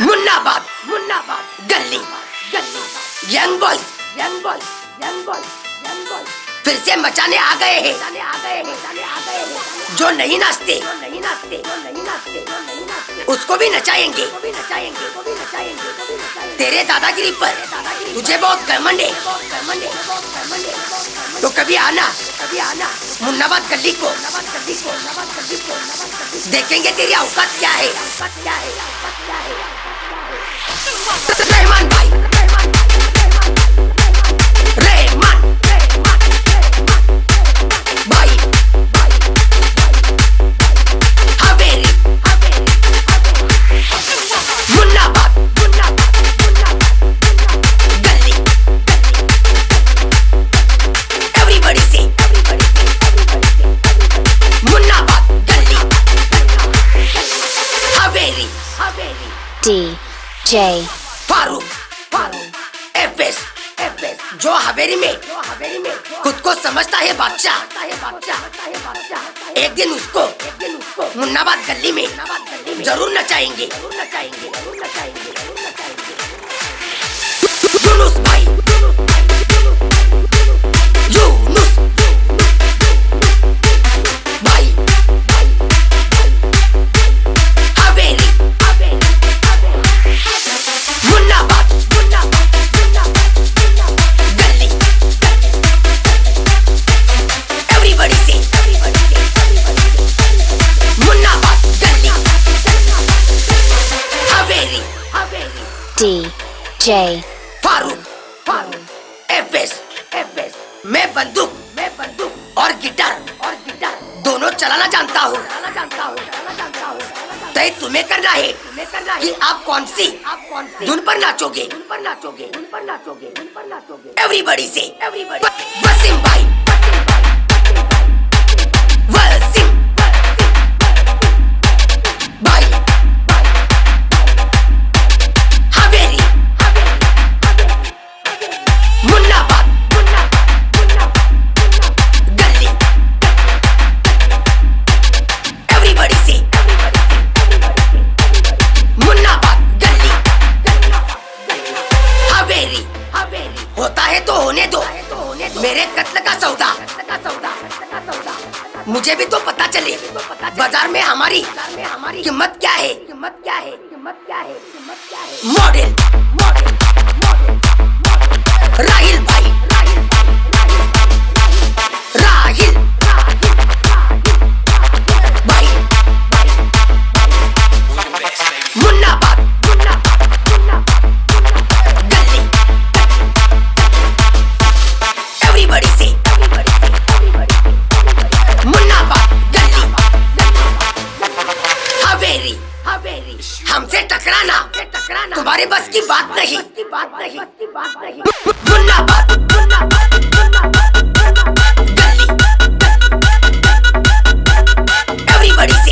मुन्नाबाद मुन्नाबाद गली गली young boys young boys young boys young boys फिर से मचाने आ गए हैं जो नहीं नाचते उसको भी नचाएंगे तेरे दादागिरी पर तुझे बहुत घमंड है तो कभी आना मुन्नाबाद गली को देखेंगे तेरी औकात क्या है। रहमान भाई रहमान भाई हवेली मुन्नाबाद गली एवरीबॉडी से मुन्नाबाद गली हवेली DJ फारूक एफएस जो हवेली में खुद को समझता है बादशाह एक दिन उसको मुन्नाबाद गली में जरूर नचाएंगे। यूनुस भाई यूनुस भाई हवेली मुन्नाबाद गली एवरीबॉडी से मुन्नाबाद गली हवेली DJ फारूक एफएस मैं बंदूक और गिटार दोनों चलाना जानता हूँ। तय तुम्हें करना है कि आप कौन सी धुन पर नाचोगे। एवरीबॉडी से वसीम भाई वसीम भाई हवेली मुन्नाबाद गली एवरीबॉडी से मुन्नाबाद गली हवेली होता है तो होने दो मेरे कत्ल का सौदा मुझे भी तो पता चले बाजार में हमारी कीमत क्या है। मॉडल राहिल भाई राहिल भाई मुन्नाबाद गली एवरीबॉडी से मुन्नाबाद गली हवेली हमसे टकराना तुम्हारे बस की बात नहीं। मुन्नाबाद गली एवरीबॉडी से